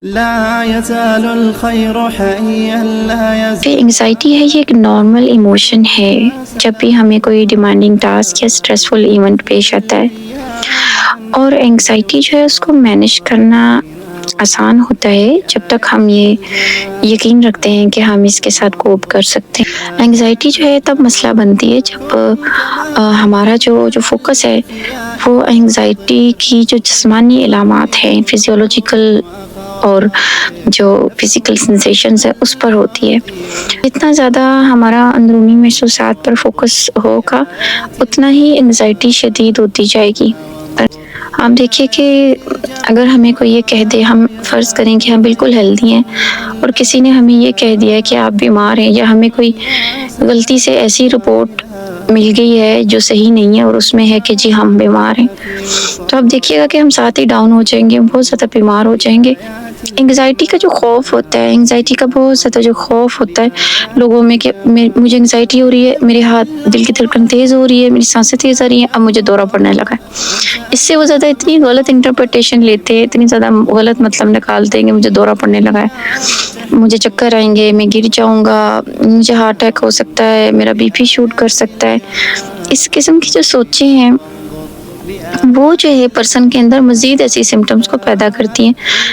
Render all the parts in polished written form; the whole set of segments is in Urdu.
لا يزال الخير حيا لا يزال انگزائٹی ہے، یہ ایک نارمل ایموشن ہے جب بھی ہمیں کوئی ڈیمانڈنگ ٹاسک یا اسٹریسفل ایونٹ پیش آتا ہے، اور انگزائٹی جو ہے اس کو مینیج کرنا آسان ہوتا ہے جب تک ہم یہ یقین رکھتے ہیں کہ ہم اس کے ساتھ کوپ کر سکتے ہیں۔ انگزائٹی جو ہے تب مسئلہ بنتی ہے جب ہمارا جو فوکس ہے وہ انگزائٹی کی جو جسمانی علامات ہیں، فزیولوجیکل اور جو فزیکل سینسیشنز ہے اس پر ہوتی ہے۔ جتنا زیادہ ہمارا اندرونی محسوسات پر فوکس ہوگا اتنا ہی انگزائٹی شدید ہوتی جائے گی۔ آپ دیکھیے کہ اگر ہمیں کوئی یہ کہہ دے، ہم فرض کریں کہ ہم بالکل ہیلدی ہیں اور کسی نے ہمیں یہ کہہ دیا کہ آپ بیمار ہیں، یا ہمیں کوئی غلطی سے ایسی رپورٹ مل گئی ہے جو صحیح نہیں ہے اور اس میں ہے کہ جی ہم بیمار ہیں، تو آپ دیکھیے گا کہ ہم ساتھ ہی ڈاؤن ہو جائیں گے، بہت زیادہ بیمار ہو جائیں گے۔ انگزائٹی کا جو خوف ہوتا ہے، انگزائٹی کا بہت زیادہ جو خوف ہوتا ہے لوگوں میں کہ مجھے انگزائٹی ہو رہی ہے، میرے ہاتھ دل کی دھڑکن تیز ہو رہی ہے، میری سانسیں تیز آ رہی ہیں، اب مجھے دورہ پڑنے لگا ہے۔ اس سے وہ زیادہ اتنی غلط انٹرپریٹیشن لیتے ہیں، اتنی زیادہ غلط مطلب نکالتے ہیں کہ مجھے دورہ پڑنے لگا ہے، مجھے چکر آئیں گے، میں گر جاؤں گا، مجھے ہارٹ اٹیک ہو سکتا ہے، میرا بی پی شوٹ کر سکتا ہے۔ اس قسم کی جو سوچیں ہیں وہ جو ہے پرسن کے اندر مزید ایسی سمٹمز کو پیدا کرتی ہیں،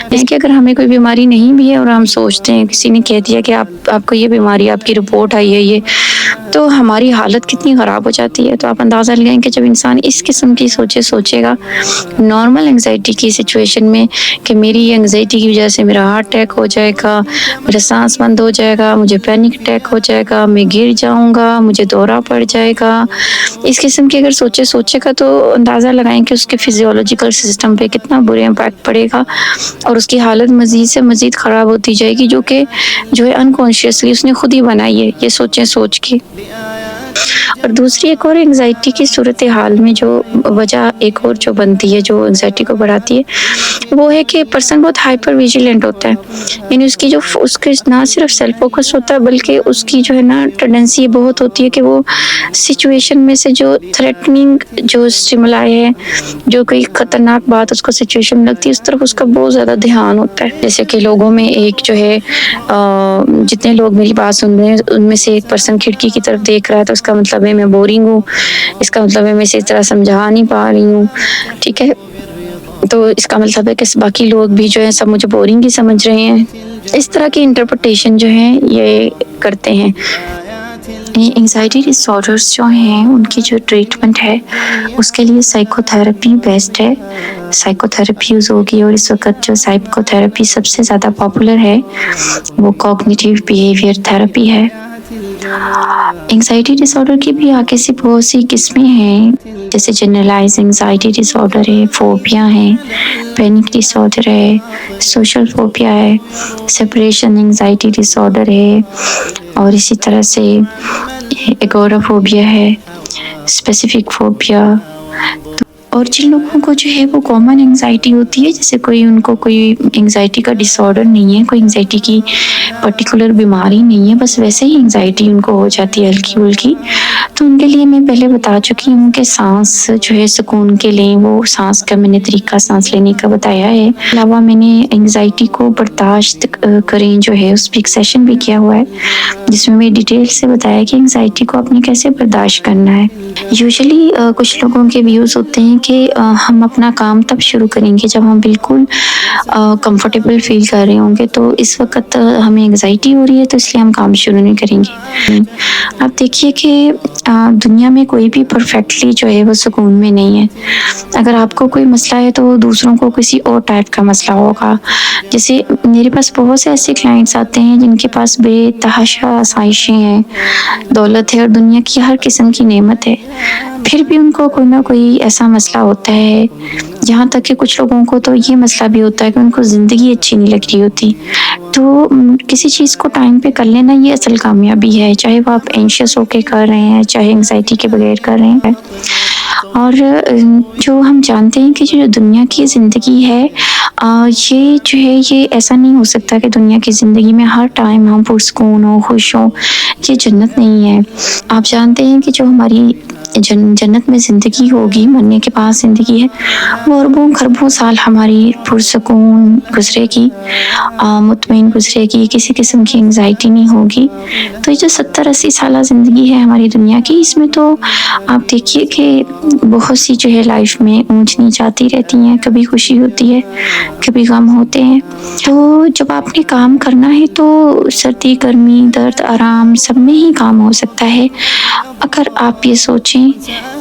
جس کہ اگر ہمیں کوئی بیماری نہیں بھی ہے اور ہم سوچتے ہیں، کسی نے کہہ دیا کہ آپ کو یہ بیماری، آپ کی رپورٹ آئی ہے یہ، تو ہماری حالت کتنی خراب ہو جاتی ہے۔ تو آپ اندازہ لگائیں کہ جب انسان اس قسم کی سوچے گا نارمل انگزائٹی کی سچویشن میں کہ میری یہ انگزائٹی کی وجہ سے میرا ہارٹ اٹیک ہو جائے گا، میرا سانس بند ہو جائے گا، مجھے پینک اٹیک ہو جائے گا، میں گر جاؤں گا، مجھے دورہ پڑ جائے گا، اس قسم کی اگر سوچے گا تو اندازہ لگائیں کہ اس کے فزیولوجیکل سسٹم پہ کتنا برا امپیکٹ پڑے گا، اور اس کی حالت مزید سے مزید خراب ہوتی جائے گی، جو کہ جو ہے انکانشیسلی اس نے خود ہی بنائی ہے یہ سوچیں سوچ کے۔ اور دوسری ایک اور انگزائٹی کی صورتحال میں جو وجہ ایک اور جو بنتی ہے جو انگزائٹی کو بڑھاتی ہے، وہ ہے کہ پرسن بہت ہائپر ویجیلنٹ ہوتا ہے، یعنی اس کے نہ صرف سیلف فوکس ہوتا ہے بلکہ اس کی جو ہے نا ٹینڈنسی بہت ہوتی ہے کہ وہ سچویشن میں سے جو تھریٹننگ جو اسٹیمولائی ہے، جو کوئی خطرناک بات اس کو سچویشن میں لگتی ہے، اس طرف اس کا بہت زیادہ دھیان ہوتا ہے۔ جیسے کہ لوگوں میں ایک جو ہے جتنے لوگ میری بات سن رہے ہیں ان میں سے ایک پرسن کھڑکی کی طرف دیکھ رہا ہے تو اس کا مطلب ہے میں بورنگ ہوں، اس کا مطلب ہے میں اسے اس طرح سمجھا نہیں پا رہی ہوں، ٹھیک ہے، تو اس کا مطلب ہے کہ باقی لوگ بھی جو ہیں سب مجھے بورنگ ہی سمجھ رہے ہیں۔ اس طرح کی انٹرپریٹیشن جو ہیں یہ کرتے ہیں۔ انگزائٹی ڈس آرڈرز جو ہیں ان کی جو ٹریٹمنٹ ہے اس کے لیے سائیکو تھراپی بیسٹ ہے، سائیکو تھراپی یوز ہوگی، اور اس وقت جو سائیکو تھراپی سب سے زیادہ پاپولر ہے وہ کوگنیٹیو بیہیویئر تھراپی ہے۔ انگزائٹی ڈس آرڈر کی بھی آگے سے بہت سی قسمیں ہیں، جیسے جنرلائز انگزائٹی ڈس آرڈر ہے، فوبیا ہے، پینک ڈس آرڈر ہے، سوشل فوبیا ہے، سپریشن انگزائٹی ڈس آرڈر ہے، اور اسی طرح سے ایگورافوبیا ہے، اسپیسیفک فوبیا۔ اور جن لوگوں کو جو ہے وہ کامن انگزائٹی ہوتی ہے، جیسے ان کو کوئی انگزائٹی کا ڈس آرڈر نہیں ہے، کوئی انگزائٹی کی پرٹیکولر بیماری نہیں ہے، بس ویسے ہی انگزائٹی ان کو ہو جاتی ہے ہلکی پھلکی، تو ان کے لیے میں پہلے بتا چکی ہوں کہ سانس جو ہے سکون کے لیں، وہ سانس کا میں نے طریقہ سانس لینے کا بتایا ہے۔ علاوہ میں نے انگزائٹی کو برداشت کریں جو ہے اس پہ ایک سیشن بھی کیا ہوا ہے جس میں ڈیٹیل سے بتایا کہ انگزائٹی کو اپنی کیسے برداشت کرنا ہے۔ یوزلی کچھ لوگوں کے ویوز ہوتے ہیں کہ ہم اپنا کام تب شروع کریں گے جب ہم بالکل کمفرٹیبل فیل کر رہے ہوں گے، تو اس وقت ہمیں انگزائٹی ہو رہی ہے تو اس لیے ہم کام شروع نہیں کریں گے۔ آپ دیکھیے کہ دنیا میں کوئی بھی پرفیکٹلی جو ہے وہ سکون میں نہیں ہے۔ اگر آپ کو کوئی مسئلہ ہے تو دوسروں کو کسی اور ٹائپ کا مسئلہ ہوگا۔ جیسے میرے پاس بہت سے ایسے کلائنٹس آتے ہیں جن کے پاس بے تحاشا آسائشیں ہیں، دولت ہے اور دنیا کی ہر قسم کی نعمت ہے، پھر بھی ان کو کوئی نہ کوئی ایسا مسئلہ ہوتا ہے، یہاں تک کہ کچھ لوگوں کو تو یہ مسئلہ بھی ہوتا ہے کہ ان کو زندگی اچھی نہیں لگ رہی ہوتی۔ تو کسی چیز کو ٹائم پہ کر لینا یہ اصل کامیابی ہے، چاہے وہ آپ اینشیس ہو کے کر رہے ہیں، چاہے انگزائٹی کے بغیر کر رہے ہیں۔ اور جو ہم جانتے ہیں کہ جو دنیا کی زندگی ہے یہ جو ہے یہ ایسا نہیں ہو سکتا کہ دنیا کی زندگی میں ہر ٹائم ہم پرسکون ہوں، خوش ہوں، یہ جنت نہیں ہے۔ آپ جانتے ہیں کہ جو ہماری جنت میں زندگی ہوگی، مرنے کے بعد زندگی ہے، وہ اربوں خربوں سال ہماری پرسکون گزرے گی، مطمئن گزرے گی، کسی قسم کی انگزائٹی نہیں ہوگی۔ تو یہ جو 70-80 سالہ زندگی ہے ہماری دنیا کی، اس میں تو آپ دیکھیے کہ بہت سی جو ہے لائف میں اونچ نیچ آتی رہتی ہیں، کبھی خوشی ہوتی ہے، کبھی غم ہوتے ہیں۔ تو جب آپ نے کام کرنا ہے تو سردی گرمی درد آرام سب میں ہی کام ہو سکتا ہے، اگر آپ یہ سوچیں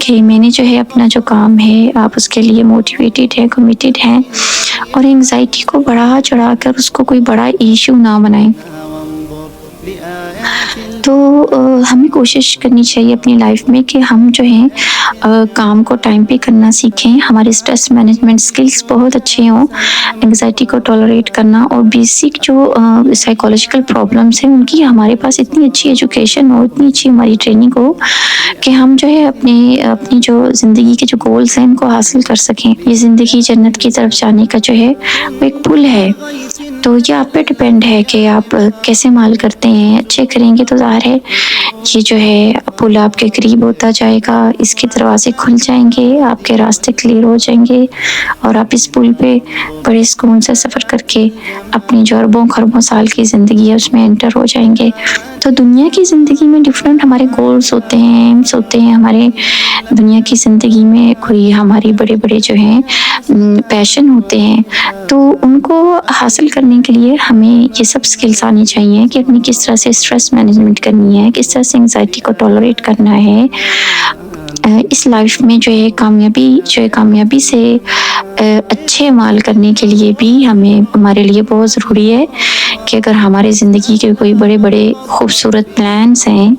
کہ میں نے جو ہے اپنا جو کام ہے آپ اس کے لیے موٹیویٹیڈ ہے، کمیٹیڈ ہیں، اور انگزائٹی کو بڑھا چڑھا کر اس کو کوئی بڑا ایشو نہ بنائیں۔ تو ہمیں کوشش کرنی چاہیے اپنی لائف میں کہ ہم جو ہیں کام کو ٹائم پہ کرنا سیکھیں، ہمارے اسٹریس مینجمنٹ سکلز بہت اچھے ہوں، انگزائٹی کو ٹالریٹ کرنا، اور بیسک جو سائیکولوجیکل پرابلمس ہیں ان کی ہمارے پاس اتنی اچھی ایجوکیشن ہو، اتنی اچھی ہماری ٹریننگ ہو کہ ہم جو ہے اپنی جو زندگی کے جو گولز ہیں ان کو حاصل کر سکیں۔ یہ زندگی جنت کی طرف جانے کا جو ہے وہ ایک پل ہے، تو یہ آپ پہ ڈپینڈ ہے کہ آپ کیسے مال کرتے ہیں۔ اچھے کریں گے تو ظاہر ہے یہ جو ہے پل آپ کے قریب ہوتا جائے گا، اس کے دروازے کھل جائیں گے، آپ کے راستے کلیئر ہو جائیں گے، اور آپ اس پل پہ بڑے سکون سے سفر کر کے اپنی جو اربوں خربوں سال کی زندگی ہے اس میں انٹر ہو جائیں گے۔ تو دنیا کی زندگی میں ڈفرینٹ ہمارے گولز ہوتے ہیں، ایمس ہوتے ہیں، ہمارے دنیا کی زندگی میں کوئی ہماری بڑے بڑے جو ہیں پیشن ہوتے ہیں، تو ان کو حاصل کرنے کے لیے ہمیں یہ سب سکلز آنی چاہیے کہ اپنی کس طرح سے اسٹریس مینجمنٹ کرنی ہے، کس طرح سے انگزائٹی کو ٹالریٹ کرنا ہے۔ اس لائف میں جو ہے کامیابی سے اچھے مال کرنے کے لیے بھی ہمارے لیے بہت ضروری ہے کہ اگر ہمارے زندگی کے کوئی بڑے بڑے خوبصورت پلانس ہیں،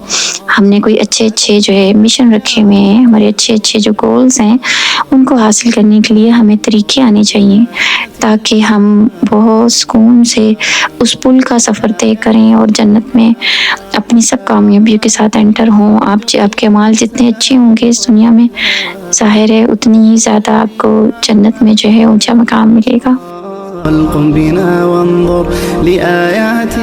ہم نے کوئی اچھے جو ہے مشن رکھے ہوئے ہیں، ہمارے اچھے جو گولز ہیں، ان کو حاصل کرنے کے لیے ہمیں طریقے آنے چاہیے تاکہ ہم بہت سکون سے اس پل کا سفر طے کریں اور جنت میں اپنی سب کامیابیوں کے ساتھ انٹر ہوں۔ آپ کے اعمال جتنے اچھے ہوں گے اس دنیا میں، ظاہر ہے اتنی ہی زیادہ آپ کو جنت میں جو ہے اونچا مقام ملے گا۔ قم بنا وانظر لآيات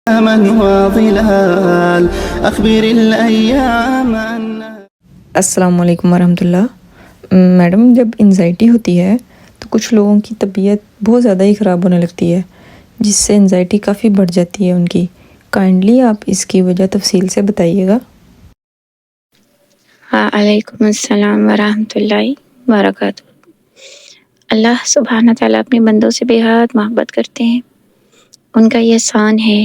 من وظلال أخبر الأيام السلام علیکم ورحمۃ اللہ۔ میڈم، جب انزائٹی ہوتی ہے تو کچھ لوگوں کی طبیعت بہت زیادہ ہی خراب ہونے لگتی ہے، جس سے انزائٹی کافی بڑھ جاتی ہے ان کی۔ کائنڈلی آپ اس کی وجہ تفصیل سے بتائیے گا۔ وعلیکم السلام ورحمۃ اللہ وبرکاتہ۔ اللہ سبحانہ تعالیٰ اپنے بندوں سے بے حد محبت کرتے ہیں، ان کا یہ احسان ہے،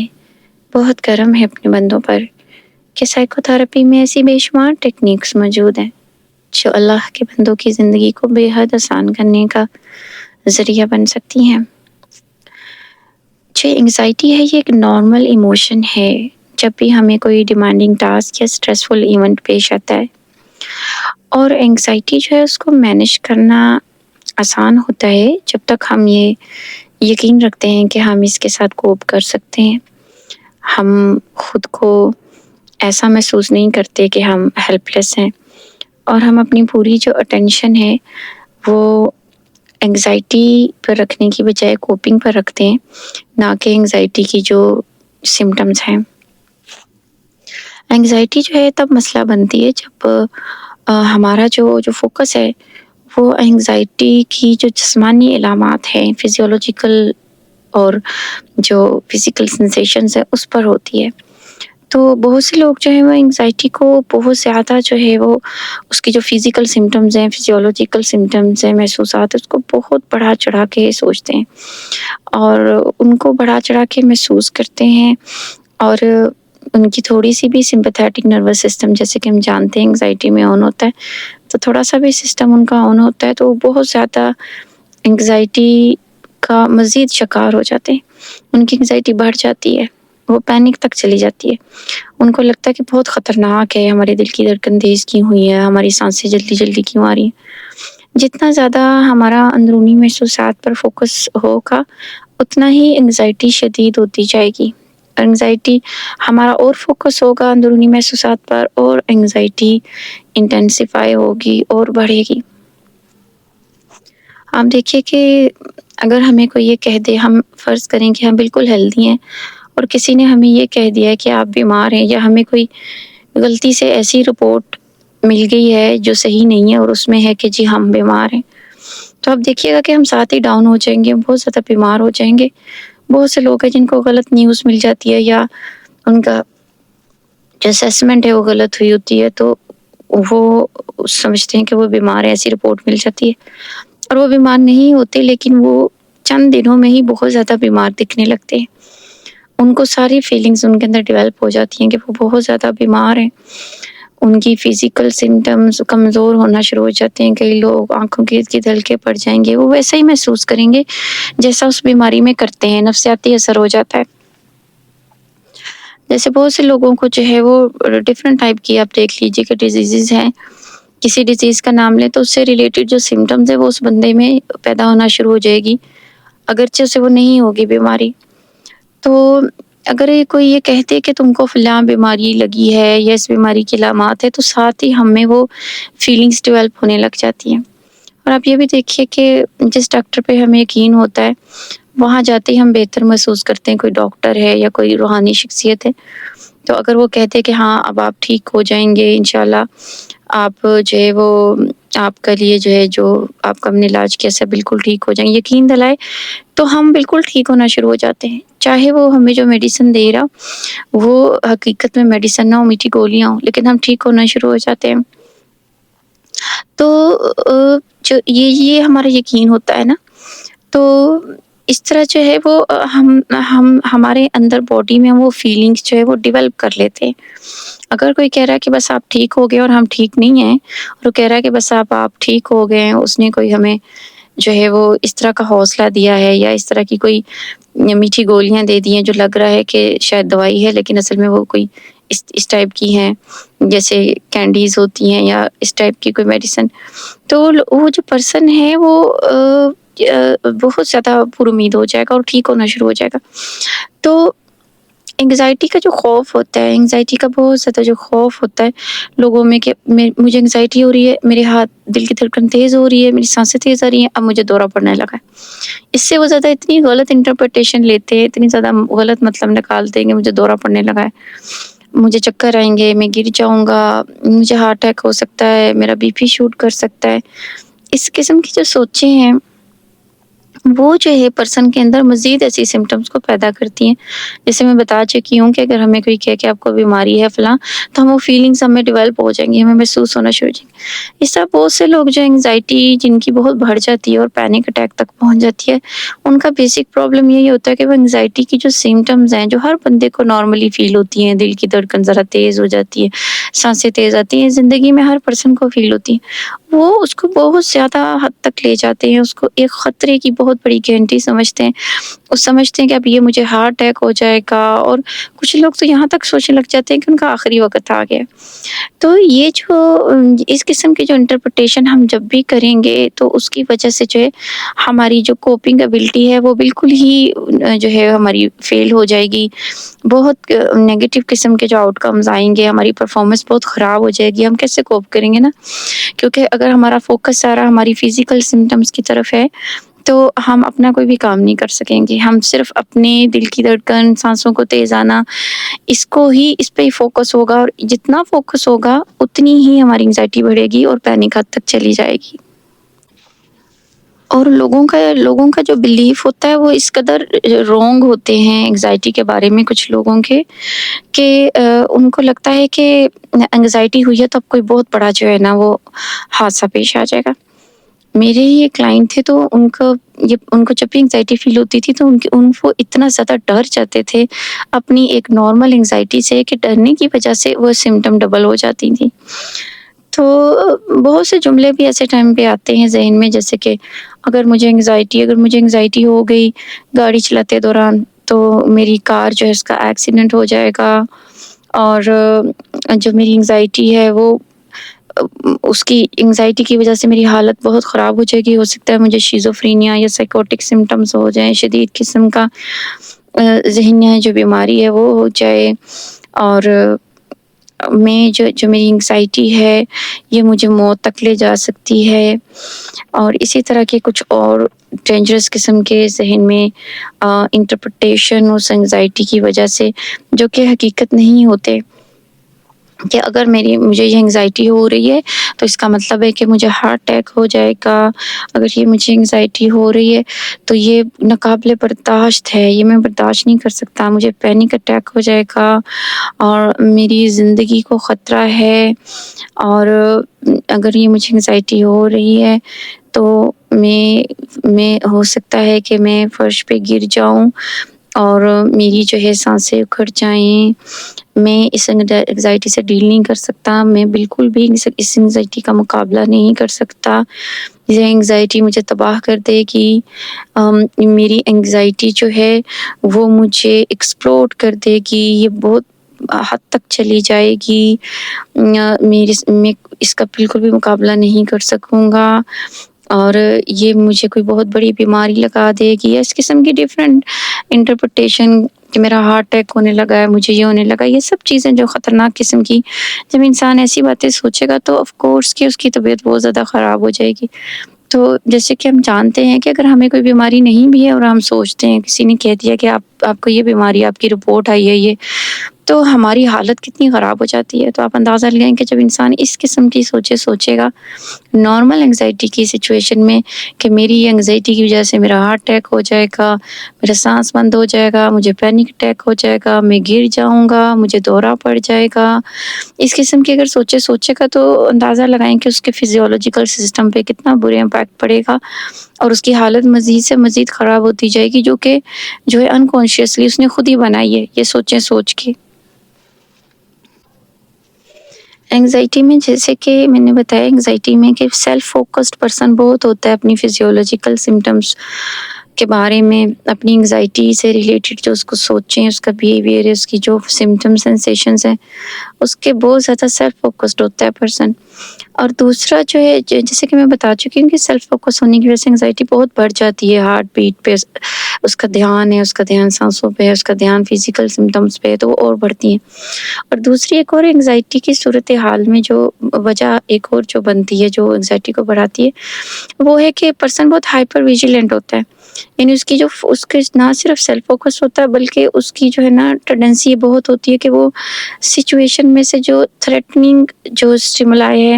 بہت کرم ہے اپنے بندوں پر کہ سائیکو تھراپی میں ایسی بے شمار ٹیکنیکس موجود ہیں جو اللہ کے بندوں کی زندگی کو بے حد آسان کرنے کا ذریعہ بن سکتی ہیں۔ جو انگزائٹی ہے یہ ایک نارمل ایموشن ہے، جب بھی ہمیں کوئی ڈیمانڈنگ ٹاسک یا اسٹریسفل ایونٹ پیش آتا ہے، اور انگزائٹی جو ہے اس کو مینیج کرنا آسان ہوتا ہے جب تک ہم یہ یقین رکھتے ہیں کہ ہم اس کے ساتھ کوپ کر سکتے ہیں، ہم خود کو ایسا محسوس نہیں کرتے کہ ہم ہیلپ لیس ہیں، اور ہم اپنی پوری جو اٹینشن ہے وہ انگزائٹی پر رکھنے کی بجائے کوپنگ پر رکھتے ہیں، نہ کہ انگزائٹی کی جو سمٹمز ہیں۔ انگزائٹی جو ہے تب مسئلہ بنتی ہے جب ہمارا جو فوکس ہے وہ انگزائٹی کی جو جسمانی علامات ہیں، فزیولوجیکل اور جو فزیکل سینسیشنز ہیں اس پر ہوتی ہے۔ تو بہت سے لوگ جو ہیں وہ انگزائٹی کو بہت زیادہ جو ہے وہ اس کی جو فزیکل سمٹمز ہیں، فزیولوجیکل سمٹمز ہیں، محسوسات، اس کو بہت بڑھا چڑھا کے سوچتے ہیں اور ان کو بڑھا چڑھا کے محسوس کرتے ہیں، اور ان کی تھوڑی سی بھی سمپیتھیٹک نروس سسٹم، جیسے کہ ہم جانتے ہیں انگزائٹی میں آن ہوتا ہے، تو تھوڑا سا بھی سسٹم ان کا آن ہوتا ہے تو بہت زیادہ انگزائٹی کا مزید شکار ہو جاتے ہیں، ان کی انگزائٹی بڑھ جاتی ہے، وہ پینک تک چلی جاتی ہے، ان کو لگتا ہے کہ بہت خطرناک ہے، ہمارے دل کی دھڑکن تیز کیوں ہوئی ہے، ہماری سانسیں جلدی جلدی کیوں آ رہی ہیں۔ جتنا زیادہ ہمارا اندرونی محسوسات پر فوکس ہوگا اتنا ہی انگزائٹی شدید ہوتی جائے گی، انگزائٹی ہمارا اور فوکس ہوگا اندرونی محسوسات پر، اور انگزائٹی انٹینسیفائی ہوگی اور بڑھے گی۔ آپ دیکھیے کہ اگر ہمیں کوئی یہ کہہ دے، ہم فرض کریں کہ ہم بالکل ہیلدی ہیں اور کسی نے ہمیں یہ کہہ دیا کہ آپ بیمار ہیں، یا ہمیں کوئی غلطی سے ایسی رپورٹ مل گئی ہے جو صحیح نہیں ہے اور اس میں ہے کہ جی ہم بیمار ہیں، تو آپ دیکھیے گا کہ ہم ساتھ ہی ڈاؤن ہو جائیں گے، بہت زیادہ بیمار ہو جائیں گے۔ بہت سے لوگ ہیں جن کو غلط نیوز مل جاتی ہے، یا ان کا جو اسیسمنٹ ہے وہ غلط ہوئی ہوتی ہے، تو وہ سمجھتے ہیں کہ وہ بیمار ہے، ایسی رپورٹ مل جاتی ہے، اور وہ بیمار نہیں ہوتے، لیکن وہ چند دنوں میں ہی بہت زیادہ بیمار دکھنے لگتے ہیں۔ ان کو ساری فیلنگز ان کے اندر ڈیولپ ہو جاتی ہیں کہ وہ بہت زیادہ بیمار ہیں، ان کی فزیکل سمٹمز کمزور ہونا شروع ہو جاتے ہیں، کئی لوگ آنکھوں کے ارد گرد ہلکے پڑ جائیں گے، وہ ویسا ہی محسوس کریں گے جیسا اس بیماری میں کرتے ہیں، نفسیاتی اثر ہو جاتا ہے۔ جیسے بہت سے لوگوں کو جو ہے وہ ڈفرینٹ ٹائپ کی آپ دیکھ لیجیے کہ ڈیزیزز ہیں، کسی ڈیزیز کا نام لیں تو اس سے ریلیٹڈ جو سمٹمز ہے وہ اس بندے میں پیدا ہونا شروع ہو جائے گی، اگرچہ اسے وہ نہیں ہوگی بیماری۔ تو اگر کوئی یہ کہتے کہ تم کو فلاں بیماری لگی ہے یا اس بیماری کی علامات ہے، تو ساتھ ہی ہمیں وہ فیلنگز ڈیولپ ہونے لگ جاتی ہیں۔ اور آپ یہ بھی دیکھیے کہ جس ڈاکٹر پہ ہمیں یقین ہوتا ہے وہاں جاتے ہی ہم بہتر محسوس کرتے ہیں، کوئی ڈاکٹر ہے یا کوئی روحانی شخصیت ہے، تو اگر وہ کہتے کہ ہاں اب آپ ٹھیک ہو جائیں گے انشاءاللہ، آپ جو ہے وہ آپ کا لیے جو ہے جو آپ کا ہم نے علاج کیا سے بالکل ٹھیک ہو جائیں گے، یقین دلائے، تو ہم بالکل ٹھیک ہونا شروع ہو جاتے ہیں، چاہے وہ ہمیں جو میڈیسن دے رہا وہ حقیقت میں میڈیسن نہ ہو، میٹھی گولیاں ہوں، لیکن ہم ٹھیک ہونا شروع ہو جاتے ہیں۔ تو جو یہ ہمارا یقین ہوتا ہے نا، تو اس طرح جو ہے وہ ہم ہمارے اندر باڈی میں وہ فیلنگس جو ہے وہ ڈیولپ کر لیتے ہیں۔ اگر کوئی کہہ رہا ہے کہ بس آپ ٹھیک ہو گئے اور ہم ٹھیک نہیں ہیں، اور وہ کہہ رہا ہے کہ بس آپ ٹھیک ہو گئے ہیں، اس نے کوئی ہمیں جو ہے وہ اس طرح کا حوصلہ دیا ہے یا اس طرح کی کوئی میٹھی گولیاں دے دی ہیں جو لگ رہا ہے کہ شاید دوائی ہے لیکن اصل میں وہ کوئی اس ٹائپ کی ہیں، جیسے کینڈیز ہوتی ہیں یا اس ٹائپ کی کوئی میڈیسن، تو وہ جو پرسن ہے وہ بہت زیادہ پر امید ہو جائے گا اور ٹھیک ہونا شروع ہو جائے گا۔ تو انگزائٹی کا جو خوف ہوتا ہے، انگزائٹی کا بہت زیادہ جو خوف ہوتا ہے لوگوں میں کہ مجھے انگزائٹی ہو رہی ہے، میرے ہاتھ دل کی دھڑکن تیز ہو رہی ہے، میری سانسیں تیز آ رہی ہیں، اب مجھے دورہ پڑنے لگا ہے۔ اس سے وہ زیادہ اتنی غلط انٹرپریٹیشن لیتے ہیں، اتنی زیادہ غلط مطلب نکالتے ہیں کہ مجھے دورہ پڑنے لگا ہے، مجھے چکر آئیں گے، میں گر جاؤں گا، مجھے ہارٹ اٹیک ہو سکتا ہے، میرا بی پی شوٹ کر سکتا ہے۔ اس قسم کی جو سوچیں ہیں وہ جو ہے پرسن کے اندر مزید ایسی سمٹمز کو پیدا کرتی ہیں۔ جیسے میں بتا چکی ہوں کہ اگر ہمیں کوئی کہے کہ آپ کو بیماری ہے فلاں، تو ہم وہ فیلنگز ہمیں ڈیولپ ہو جائیں گی، ہمیں محسوس ہونا شروع ہو جائیں گے۔ اس طرح بہت سے لوگ جو انگزائٹی جن کی بہت بڑھ جاتی ہے اور پینک اٹیک تک پہنچ جاتی ہے، ان کا بیسک پرابلم یہی ہوتا ہے کہ وہ انگزائٹی کی جو سمٹمز ہیں جو ہر بندے کو نارملی فیل ہوتی ہیں، دل کی دھڑکن ذرا تیز ہو جاتی ہے، سانسیں تیز آتی ہیں، زندگی میں ہر پرسن کو فیل ہوتی ہیں، وہ اس کو بہت زیادہ حد تک لے جاتے ہیں، اس کو ایک خطرے کی بہت بڑی گارنٹی سمجھتے ہیں، وہ سمجھتے ہیں کہ اب یہ مجھے ہارٹ اٹیک ہو جائے گا، اور کچھ لوگ تو یہاں تک سوچنے لگ جاتے ہیں کہ ان کا آخری وقت آ گیا۔ تو یہ جو اس قسم کی جو انٹرپریٹیشن ہم جب بھی کریں گے تو اس کی وجہ سے جو ہے ہماری جو کوپنگ ایبلٹی ہے وہ بالکل ہی جو ہے ہماری فیل ہو جائے گی، بہت نیگیٹو قسم کے جو آؤٹ کمز آئیں گے، ہماری پرفارمنس بہت خراب ہو جائے گی۔ ہم کیسے کوپ کریں گے نا، کیونکہ اگر ہمارا فوکس سارا ہماری فزیکل سمٹمز کی طرف ہے تو ہم اپنا کوئی بھی کام نہیں کر سکیں گے، ہم صرف اپنے دل کی دھڑکن، سانسوں کو تیز آنا، اس پہ ہی فوکس ہوگا، اور جتنا فوکس ہوگا اتنی ہی ہماری انگزائٹی بڑھے گی اور پینک حد تک چلی جائے گی۔ اور لوگوں کا جو بلیف ہوتا ہے وہ اس قدر رونگ ہوتے ہیں انگزائٹی کے بارے میں، کچھ لوگوں کے، کہ ان کو لگتا ہے کہ انگزائٹی ہوئی ہے تو اب کوئی بہت بڑا جو ہے نا وہ حادثہ پیش آ جائے گا۔ میرے ہی ایک کلائنٹ تھے، تو ان کو جب بھی انگزائٹی فیل ہوتی تھی تو ان کو اتنا زیادہ ڈر جاتے تھے اپنی ایک نارمل انگزائٹی سے کہ ڈرنے کی وجہ سے وہ سمٹم ڈبل ہو جاتی تھی۔ تو بہت سے جملے بھی ایسے ٹائم پہ آتے ہیں ذہن میں، جیسے کہ اگر مجھے انگزائٹی ہو گئی گاڑی چلاتے دوران تو میری کار جو ہے اس کا ایکسیڈنٹ ہو جائے گا، اور جو میری انگزائٹی ہے وہ اس کی انگزائٹی کی وجہ سے میری حالت بہت خراب ہو جائے گی، ہو سکتا ہے مجھے شیزوفرینیا یا سائیکوٹک سمٹمز ہو جائیں، شدید قسم کا ذہنی جو بیماری ہے وہ ہو جائے، اور میں جو میری انگزائٹی ہے یہ مجھے موت تک لے جا سکتی ہے، اور اسی طرح کے کچھ اور ڈینجرس قسم کے ذہن میں انٹرپریٹیشن اس انگزائٹی کی وجہ سے جو کہ حقیقت نہیں ہوتے، کہ اگر مجھے یہ انگزائٹی ہو رہی ہے تو اس کا مطلب ہے کہ مجھے ہارٹ اٹیک ہو جائے گا، اگر یہ مجھے انگزائٹی ہو رہی ہے تو یہ ناقابل برداشت ہے، یہ میں برداشت نہیں کر سکتا، مجھے پینک اٹیک ہو جائے گا اور میری زندگی کو خطرہ ہے، اور اگر یہ مجھے انگزائٹی ہو رہی ہے تو میں ہو سکتا ہے کہ میں فرش پہ گر جاؤں اور میری جو ہے سانسیں اکھڑ جائیں، میں اس انگزائٹی سے ڈیل نہیں کر سکتا، میں بالکل بھی اس انگزائٹی کا مقابلہ نہیں کر سکتا، یہ انگزائٹی مجھے تباہ کر دے گی، میری انگزائٹی جو ہے وہ مجھے ایکسپلوڈ کر دے گی، یہ بہت حد تک چلی جائے گی، میں اس کا بالکل بھی مقابلہ نہیں کر سکوں گا، اور یہ مجھے کوئی بہت بڑی بیماری لگا دے گی، اس قسم کی ڈیفرنٹ انٹرپریٹیشن کہ میرا ہارٹ اٹیک ہونے لگا ہے، مجھے یہ ہونے لگا، یہ سب چیزیں جو خطرناک قسم کی، جب انسان ایسی باتیں سوچے گا تو آف کورس کہ اس کی طبیعت بہت زیادہ خراب ہو جائے گی۔ تو جیسے کہ ہم جانتے ہیں کہ اگر ہمیں کوئی بیماری نہیں بھی ہے اور ہم سوچتے ہیں کسی نے کہہ دیا کہ آپ کو یہ بیماری، آپ کی رپورٹ آئی ہے یہ، تو ہماری حالت کتنی خراب ہو جاتی ہے۔ تو آپ اندازہ لیں کہ جب انسان اس قسم کی سوچے گا نارمل انگزائٹی کی سچویشن میں کہ میری یہ انگزائٹی کی وجہ سے میرا ہارٹ اٹیک ہو جائے گا، میرا سانس بند ہو جائے گا، مجھے پینک اٹیک ہو جائے گا، میں گر جاؤں گا، مجھے دورہ پڑ جائے گا، اس قسم کی اگر سوچے گا تو اندازہ لگائیں کہ اس کے فزیولوجیکل سسٹم پہ کتنا برا امپیکٹ پڑے گا، اور اس کی حالت مزید سے مزید خراب ہوتی جائے گی، جو ہے انکانشیسلی اس نے خود ہی بنائی ہے یہ سوچ کے۔ انگزائٹی میں جیسے کہ میں نے بتایا، انگزائٹی میں کہ سیلف فوکسڈ پرسن بہت ہوتا ہے اپنی فزیولوجیکل سمٹمز کے بارے میں، اپنی انگزائٹی سے ریلیٹڈ جو اس کو سوچیں، اس کا بیہیویئر ہے، اس کی جو سمٹم سینسیشنز ہیں، اس کے بہت زیادہ سیلف فوکسڈ ہوتا ہے پرسن۔ اور دوسرا جو ہے جیسے کہ میں بتا چکی ہوں کہ سیلف فوکس ہونے کی وجہ سے انگزائٹی بہت بڑھ جاتی ہے، ہارٹ بیٹ پہ اس کا دھیان ہے، اس کا دھیان سانسوں پہ ہے، اس کا دھیان فزیکل سمٹمز پہ ہے، تو وہ اور بڑھتی ہیں۔ اور دوسری ایک اور انگزائٹی کی صورتحال میں جو وجہ ایک اور جو بنتی ہے جو انگزائٹی کو بڑھاتی ہے، وہ ہے کہ پرسن بہت ہائپر ویجیلنٹ ہوتا ہے، یعنی اس کے نہ صرف سیلف فوکس ہوتا ہے بلکہ اس کی جو ہے نا ٹینڈنسی یہ بہت ہوتی ہے کہ وہ سچویشن میں سے جو تھریٹننگ جو اسٹیمولائی ہے،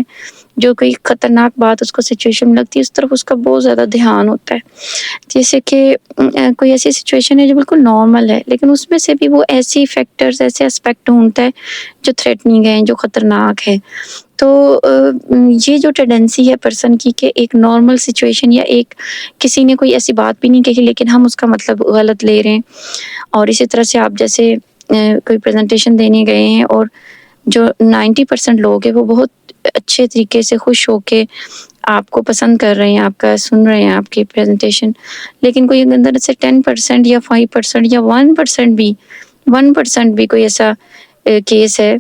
جو کوئی خطرناک بات اس کو سچویشن میں لگتی ہے، اس طرف اس کا بہت زیادہ دھیان ہوتا ہے۔ جیسے کہ کوئی ایسی سچویشن ہے جو بالکل نارمل ہے، لیکن اس میں سے بھی وہ ایسی فیکٹرز، ایسے اسپیکٹ ڈھونڈتا ہے جو تھریٹننگ ہے، جو خطرناک ہے۔ تو یہ جو ٹینڈنسی ہے پرسن کی کہ ایک نارمل سچویشن یا ایک کسی نے کوئی ایسی بات بھی نہیں کہی لیکن ہم اس کا مطلب غلط لے رہے ہیں، اور اسی طرح سے آپ جیسے کوئی پریزنٹیشن دینے گئے ہیں اور جو 90% لوگ ہیں وہ بہت اچھے طریقے سے خوش ہو کے آپ کو پسند کر رہے ہیں، آپ کا سن رہے ہیں آپ کی پریزنٹیشن، لیکن کوئی اندر سے 10% یا 5% یا 1% بھی کوئی ایسا کیس ہے،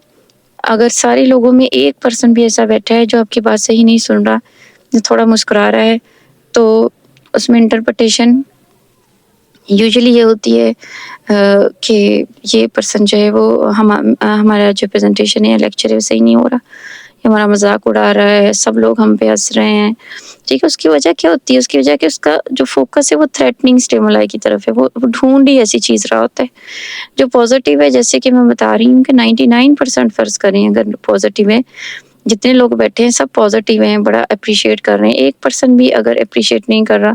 اگر سارے لوگوں میں 1% بھی ایسا بیٹھا ہے جو آپ کی بات صحیح نہیں سن رہا، جو تھوڑا مسکرا رہا ہے، تو اس میں انٹرپریٹیشن یوزلی یہ ہوتی ہے کہ یہ پرسن جو ہے وہ ہمارا جو پریزنٹیشن ہے یا لیکچر ہے وہ صحیح نہیں ہو رہا، ہمارا مذاق اڑا رہا ہے، سب لوگ ہم پہ ہنس رہے ہیں، ٹھیک ہے۔ اس کی وجہ کیا ہوتی ہے؟ اس کی وجہ کہ اس کا جو فوکس ہے وہ تھریٹننگ اسٹیمولائی کی طرف ہے، وہ ڈھونڈ ہی ایسی چیز رہا ہوتا ہے جو پازیٹیو ہے۔ جیسے کہ میں بتا رہی ہوں کہ 99% فرض کریں اگر پازیٹیو ہے، جتنے لوگ بیٹھے ہیں سب پازیٹیو ہیں، بڑا اپریشیٹ کر رہے ہیں، 1% بھی اگر اپریشیٹ نہیں کر رہا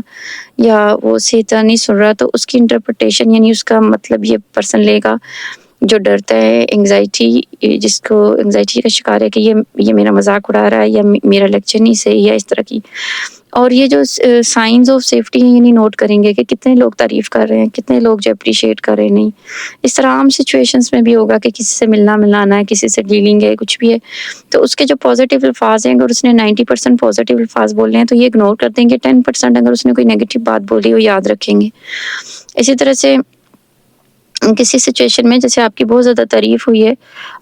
یا وہ صحیح طرح نہیں سن رہا، تو اس کی انٹرپریٹیشن یعنی اس کا مطلب یہ پرسن لے گا جو ڈرتا ہے، انگزائٹی، جس کو انگزائٹی کا شکار ہے کہ یہ میرا مذاق اڑا رہا ہے یا میرا لیکچر نہیں صحیح ہے، اس طرح کی۔ اور یہ جو سائنز آف سیفٹی ہیں یعنی نوٹ کریں گے کہ کتنے لوگ تعریف کر رہے ہیں، کتنے لوگ جو اپریشیٹ کر رہے ہیں، نہیں۔ اس طرح عام سچویشنز میں بھی ہوگا کہ کسی سے ملنا ملانا ہے، کسی سے ڈیلنگ ہے، کچھ بھی ہے، تو اس کے جو پازیٹیو الفاظ ہیں، اگر اس نے 90% پازیٹیو الفاظ بولنے ہیں تو یہ اگنور کر دیں گے، 10% اگر اس نے کوئی نیگیٹو بات بولی وہ یاد رکھیں گے۔ اسی طرح سے کسی سچویشن میں جیسے آپ کی بہت زیادہ تعریف ہوئی ہے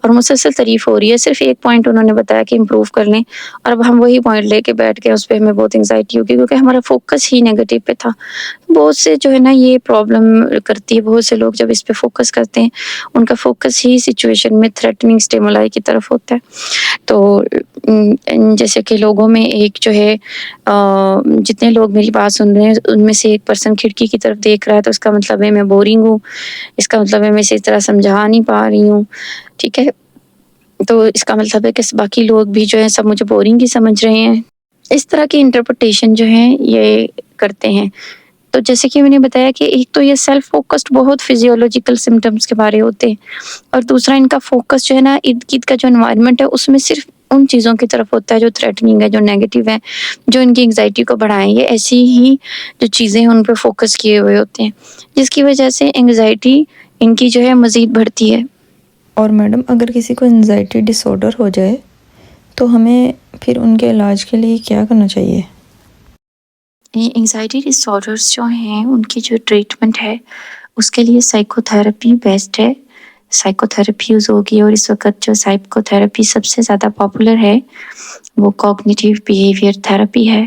اور مسلسل تعریف ہو رہی ہے، صرف ایک پوائنٹ انہوں نے بتایا کہ امپروو کر لیں، اور اب ہم وہی پوائنٹ لے کے بیٹھ گئے، اس پہ ہمیں بہت انگزائٹی ہوگی کیونکہ ہمارا فوکس ہی نیگیٹو پہ تھا. بہت سے جو ہے نا یہ پرابلم کرتی ہے، بہت سے لوگ جب اس پہ فوکس کرتے ہیں ان کا فوکس ہی سچویشن میں تھریٹننگ اسٹیمولائی کی طرف ہوتا ہے. تو جیسے کہ لوگوں میں ایک جو ہے جتنے لوگ میری بات سن رہے ہیں ان میں سے ایک پرسن کھڑکی کی طرف دیکھ رہا ہے تو اس کا مطلب ہے میں بورنگ ہوں، اس کا مطلب ہے میں اسی طرح سمجھا نہیں پا رہی ہوں. ٹھیک ہے، تو اس کا مطلب ہے کہ باقی لوگ بھی جو ہے سب مجھے بورنگ ہی سمجھ رہے ہیں. اس طرح کی انٹرپریٹیشن جو ہے یہ کرتے ہیں. تو جیسے کہ میں نے بتایا کہ ایک تو یہ سیلف فوکسڈ بہت فزیولوجیکل سمٹمس کے بارے ہوتے ہیں، اور دوسرا ان کا فوکس جو ہے نا ارد گرد کا جو انوائرمنٹ ہے اس میں صرف ان چیزوں کی طرف ہوتا ہے جو تھریٹننگ ہے، جو نیگیٹو ہے، جو ان کی انگزائٹی کو بڑھائیں. یہ ایسی ہی جو چیزیں ہیں ان پہ فوکس کیے ہوئے ہوتے ہیں جس کی وجہ سے انگزائٹی ان کی جو ہے مزید بڑھتی ہے. اور میڈم اگر کسی کو انزائٹی ڈس آرڈر ہو جائے تو ہمیں پھر ان کے علاج کے لیے کیا کرنا چاہیے؟ انگزائٹی ڈس آرڈرز جو ہیں ان کی جو ٹریٹمنٹ ہے اس کے لیے سائیکو تھراپی بیسٹ ہے. سائیکو تھراپی یوز ہوگی، اور اس وقت جو سائیکو تھراپی سب سے زیادہ پاپولر ہے وہ کوگنیٹیو بیہیویئر تھراپی ہے.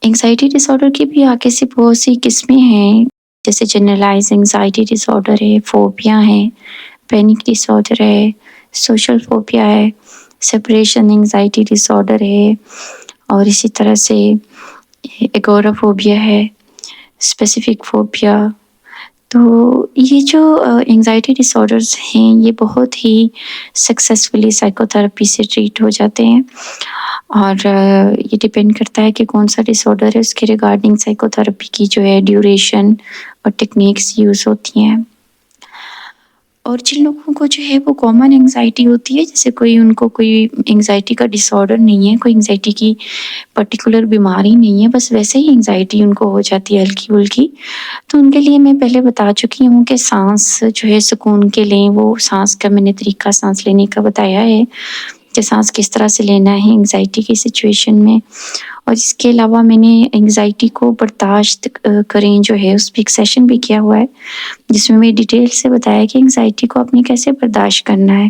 انگزائٹی ڈس آرڈر کی بھی آگے سے بہت سی قسمیں ہیں، جیسے جنرلائز انگزائٹی ڈس آرڈر ہے، فوبیا ہے، پینک ڈس آرڈر ہے، سوشل فوبیا ہے، سپریشن انگزائٹی ڈس آرڈر ہے، اور اسی طرح سے ایگورافوبیا ہے، اسپیسیفک فوبیا. تو یہ جو انگزائٹی ڈس آرڈرز ہیں یہ بہت ہی سکسیسفلی سائیکو تھراپی سے ٹریٹ ہو جاتے ہیں، اور یہ ڈیپینڈ کرتا ہے کہ کون سا ڈس آرڈر ہے، اس کے ریگارڈنگ سائیکو تھراپی کی جو ہے ڈیوریشن اور ٹیکنیکس یوز ہوتی ہیں. اور جن لوگوں کو جو ہے وہ کامن انگزائٹی ہوتی ہے، جیسے کوئی ان کو کوئی انگزائٹی کا ڈس آرڈر نہیں ہے، کوئی انگزائٹی کی پرٹیکولر بیماری نہیں ہے، بس ویسے ہی انگزائٹی ان کو ہو جاتی ہے ہلکی پھلکی، تو ان کے لیے میں پہلے بتا چکی ہوں کہ سانس جو ہے سکون کے لیں. وہ سانس کا میں نے طریقہ سانس لینے کا بتایا ہے کہ سانس کس طرح سے لینا ہے انگزائٹی کی سچویشن میں. اور اس کے علاوہ میں نے انگزائٹی کو برداشت کریں جو ہے اس پہ ایک سیشن بھی کیا ہوا ہے جس میں ڈیٹیل سے بتایا کہ انگزائٹی کو اپنی کیسے برداشت کرنا ہے.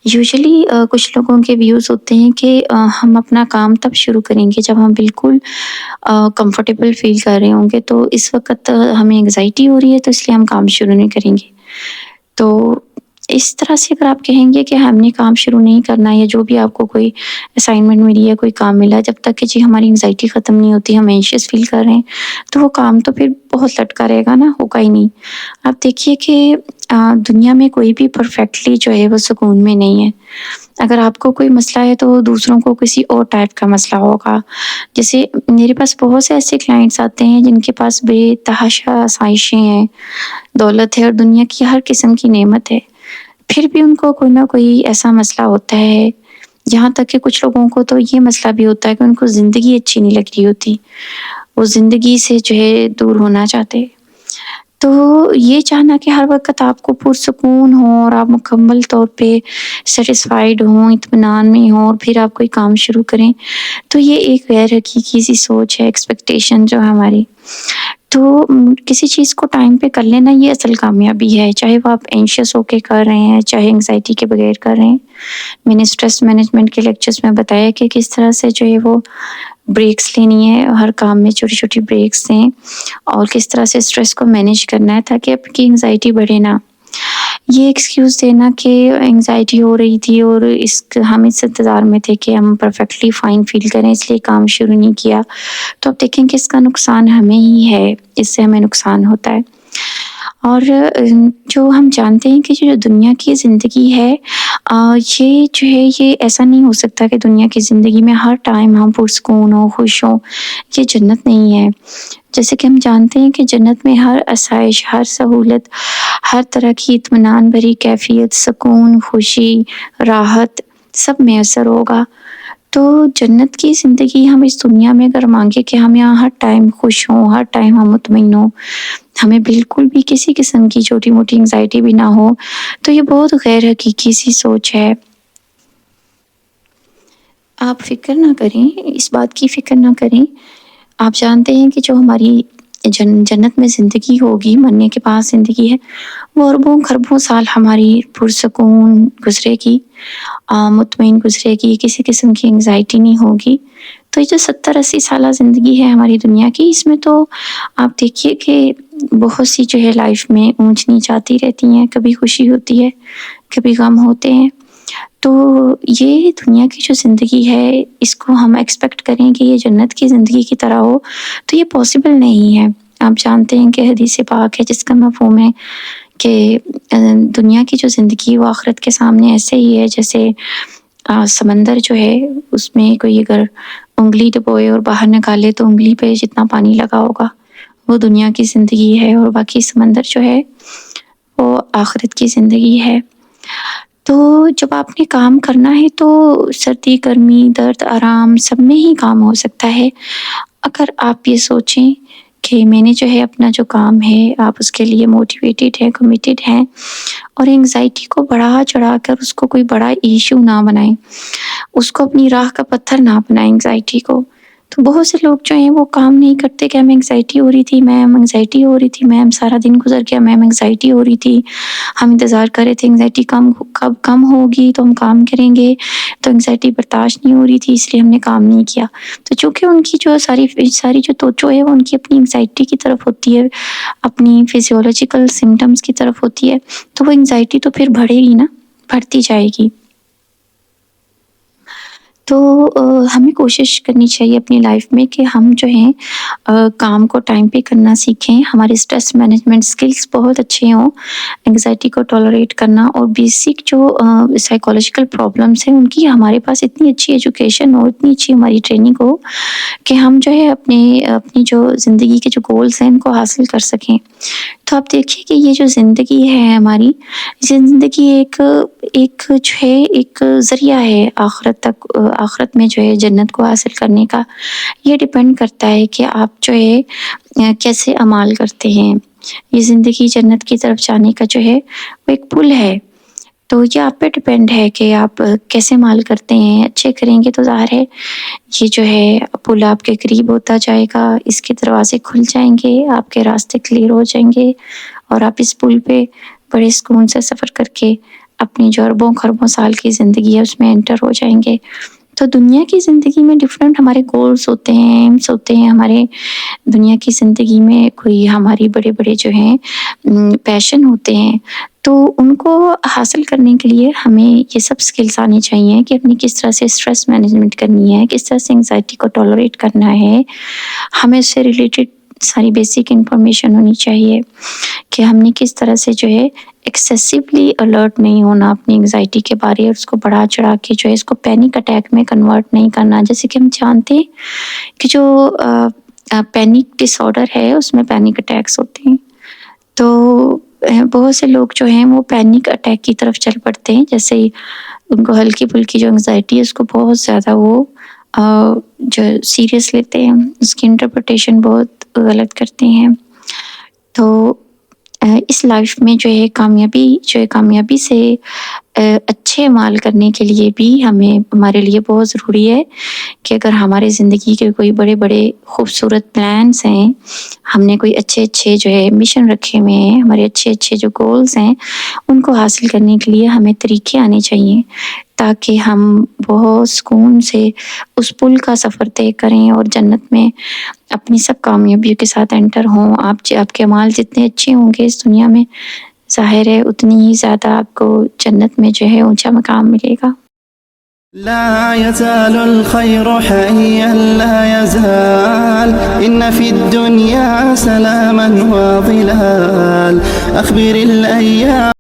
یوزلی کچھ لوگوں کے ویوز ہوتے ہیں کہ ہم اپنا کام تب شروع کریں گے جب ہم بالکل کمفرٹیبل فیل کر رہے ہوں گے، تو اس وقت ہمیں انگزائٹی ہو رہی ہے تو اس لیے ہم کام شروع نہیں کریں گے. تو اس طرح سے اگر آپ کہیں گے کہ ہم نے کام شروع نہیں کرنا، یا جو بھی آپ کو کوئی اسائنمنٹ ملی ہے، کوئی کام ملا، جب تک کہ جی ہماری انگزائٹی ختم نہیں ہوتی، ہم اینشیس فیل کر رہے ہیں، تو وہ کام تو پھر بہت لٹکا رہے گا نا، ہوگا ہی نہیں. آپ دیکھیے کہ دنیا میں کوئی بھی پرفیکٹلی جو ہے وہ سکون میں نہیں ہے. اگر آپ کو کوئی مسئلہ ہے تو دوسروں کو کسی اور ٹائپ کا مسئلہ ہوگا. جیسے میرے پاس بہت سے ایسے کلائنٹس آتے ہیں جن کے پاس بے تحاشا آسائشیں ہیں، دولت ہے اور دنیا کی ہر قسم کی نعمت ہے، پھر بھی ان کو کوئی نہ کوئی ایسا مسئلہ ہوتا ہے. یہاں تک کہ کچھ لوگوں کو تو یہ مسئلہ بھی ہوتا ہے کہ ان کو زندگی اچھی نہیں لگ رہی ہوتی، وہ زندگی سے جو ہے دور ہونا چاہتے. تو یہ چاہنا کہ ہر وقت آپ کو پرسکون ہو اور آپ مکمل طور پہ سیٹسفائیڈ ہوں، اطمینان میں ہوں، اور پھر آپ کوئی کام شروع کریں، تو یہ ایک غیر حقیقی سی سوچ ہے، ایکسپیکٹیشن جو ہے ہماری. تو کسی چیز کو ٹائم پہ کر لینا یہ اصل کامیابی ہے، چاہے وہ آپ اینشیس ہو کے کر رہے ہیں، چاہے انگزائٹی کے بغیر کر رہے ہیں. میں نے اسٹریس مینجمنٹ کے لیکچرز میں بتایا کہ کس طرح سے جو ہے وہ بریکس لینی ہے، ہر کام میں چھوٹی چھوٹی بریکس دیں، اور کس طرح سے اسٹریس کو مینیج کرنا ہے تاکہ آپ کی انگزائٹی بڑھے نا. یہ ایکسکیوز دینا کہ انگزائٹی ہو رہی تھی اور ہم اس انتظار میں تھے کہ ہم پرفیکٹلی فائن فیل کریں اس لیے کام شروع نہیں کیا، تو آپ دیکھیں کہ اس کا نقصان ہمیں ہی ہے، اس سے ہمیں نقصان ہوتا ہے. اور جو ہم جانتے ہیں کہ جو دنیا کی زندگی ہے یہ جو ہے یہ ایسا نہیں ہو سکتا کہ دنیا کی زندگی میں ہر ٹائم ہم پرسکون ہوں، خوش ہوں. یہ جنت نہیں ہے. جیسے کہ ہم جانتے ہیں کہ جنت میں ہر آسائش، ہر سہولت، ہر طرح کی اطمینان بھری کیفیت، سکون، خوشی، راحت سب میسر ہوگا. تو جنت کی زندگی ہم اس دنیا میں اگر مانگے کہ ہم یہاں ہر ٹائم خوش ہوں، ہر ٹائم ہم مطمئن ہوں، ہمیں بالکل بھی کسی قسم کی چھوٹی موٹی انگزائٹی بھی نہ ہو، تو یہ بہت غیر حقیقی سی سوچ ہے. آپ فکر نہ کریں، اس بات کی فکر نہ کریں. آپ جانتے ہیں کہ جو ہماری جنت میں زندگی ہوگی، مرنے کے بعد زندگی ہے، وہ اربوں خربوں سال ہماری پرسکون گزرے گی، مطمئن گزرے گی، کسی قسم کی انگزائٹی نہیں ہوگی. تو یہ جو 70-80 سالہ زندگی ہے ہماری دنیا کی، اس میں تو آپ دیکھیے کہ بہت سی جو ہے لائف میں اونچ نیچ آتی رہتی ہیں، کبھی خوشی ہوتی ہے، کبھی غم ہوتے ہیں. تو یہ دنیا کی جو زندگی ہے اس کو ہم ایکسپیکٹ کریں کہ یہ جنت کی زندگی کی طرح ہو تو یہ پاسبل نہیں ہے. آپ جانتے ہیں کہ حدیث پاک ہے جس کا مفہوم ہے کہ دنیا کی جو زندگی وہ آخرت کے سامنے ایسے ہی ہے جیسے سمندر جو ہے اس میں کوئی اگر انگلی ڈبوئے اور باہر نکالے تو انگلی پہ جتنا پانی لگا ہوگا وہ دنیا کی زندگی ہے، اور باقی سمندر جو ہے وہ آخرت کی زندگی ہے. تو جب آپ نے کام کرنا ہے تو سردی گرمی درد آرام سب میں ہی کام ہو سکتا ہے. اگر آپ یہ سوچیں کہ میں نے جو ہے اپنا جو کام ہے آپ اس کے لیے موٹیویٹیڈ ہیں، کمیٹیڈ ہیں، اور انگزائٹی کو بڑھا چڑھا کر اس کو کوئی بڑا ایشو نہ بنائیں، اس کو اپنی راہ کا پتھر نہ بنائیں انگزائٹی کو. تو بہت سے لوگ جو ہیں وہ کام نہیں کرتے کہ ہمیں انگزائٹی ہو رہی تھی، میم انگزائٹی ہو رہی تھی، میم سارا دن گزر گیا، میم انگزائٹی ہو رہی تھی، ہم انتظار کر رہے تھے انگزائٹی کب کم ہوگی تو ہم کام کریں گے، تو انگزائٹی برداشت نہیں ہو رہی تھی اس لیے ہم نے کام نہیں کیا. تو چونکہ ان کی جو ساری جو توجہ ہے وہ ان کی اپنی انگزائٹی کی طرف ہوتی ہے، اپنی فزیولوجیکل سمٹمز کی طرف ہوتی ہے، تو وہ انگزائٹی تو پھر بڑھے گی نا، بڑھتی جائے گی. تو ہمیں کوشش کرنی چاہیے اپنی لائف میں کہ ہم جو ہیں کام کو ٹائم پہ کرنا سیکھیں، ہمارے اسٹریس مینجمنٹ سکلز بہت اچھے ہوں، انگزائٹی کو ٹالریٹ کرنا، اور بیسک جو سائیکولوجیکل پرابلمس ہیں ان کی ہمارے پاس اتنی اچھی ایجوکیشن ہو، اتنی اچھی ہماری ٹریننگ ہو کہ ہم جو ہے اپنی جو زندگی کے جو گولز ہیں ان کو حاصل کر سکیں. تو آپ دیکھیے کہ یہ جو زندگی ہے ہماری زندگی ایک جو ہے ایک ذریعہ ہے آخرت میں جو ہے جنت کو حاصل کرنے کا. یہ ڈیپینڈ کرتا ہے کہ آپ جو ہے کیسے اعمال کرتے ہیں. یہ زندگی جنت کی طرف جانے کا جو ہے وہ ایک پل ہے، تو یہ آپ پہ ڈیپینڈ ہے کہ آپ کیسے عمل کرتے ہیں. اچھے کریں گے تو ظاہر ہے یہ جو ہے پل آپ کے قریب ہوتا جائے گا، اس کے دروازے کھل جائیں گے، آپ کے راستے کلیئر ہو جائیں گے، اور آپ اس پل پہ بڑے سکون سے سفر کر کے اپنی جو اربوں خربوں سال کی زندگی ہے اس میں انٹر ہو جائیں گے. تو دنیا کی زندگی میں ڈیفرنٹ ہمارے گولز ہوتے ہیں، ایمس ہوتے ہیں. ہمارے دنیا کی زندگی میں کوئی ہماری بڑے جو ہیں پیشن ہوتے ہیں، تو ان کو حاصل کرنے کے لیے ہمیں یہ سب سکلز آنی چاہیے کہ اپنی کس طرح سے اسٹریس مینجمنٹ کرنی ہے، کس طرح سے انگزائٹی کو ٹالریٹ کرنا ہے. ہمیں اس سے ریلیٹڈ ساری بیسک انفارمیشن ہونی چاہیے کہ ہم نے کس طرح سے جو ہے ایکسیسیولی الرٹ نہیں ہونا اپنی انگزائٹی کے بارے، اور اس کو بڑھا چڑھا کے جو ہے اس کو پینک اٹیک میں کنورٹ نہیں کرنا. جیسے کہ ہم جانتے ہیں کہ جو پینک ڈس آرڈر ہے اس میں پینک اٹیکس ہوتے ہیں، تو بہت سے لوگ جو ہیں وہ پینک اٹیک کی طرف چل پڑتے ہیں. جیسے ان کو ہلکی پھلکی جو انگزائٹی ہے اس کو بہت زیادہ وہ جو سیریس لیتے ہیں، اس کی انٹرپریٹیشن بہت غلط کرتے ہیں. تو اس لائف میں جو ہے کامیابی سے اچھے عمل کرنے کے لیے بھی ہمارے لیے بہت ضروری ہے کہ اگر ہمارے زندگی کے کوئی بڑے خوبصورت پلانس ہیں، ہم نے کوئی اچھے جو ہے مشن رکھے ہوئے ہیں، ہمارے اچھے جو گولز ہیں ان کو حاصل کرنے کے لیے ہمیں طریقے آنے چاہیے تاکہ ہم بہت سکون سے اس پل کا سفر طے کریں اور جنت میں اپنی سب کامیابیوں کے ساتھ انٹر ہوں. آپ کے اعمال جتنے اچھے ہوں گے اس دنیا میں، ظاہر ہے اتنی ہی زیادہ آپ کو جنت میں جو ہے اونچا مقام ملے گا. لا يزال الخير حيا لا يزال إن في الدنيا سلاما وظلال أخبر الأيام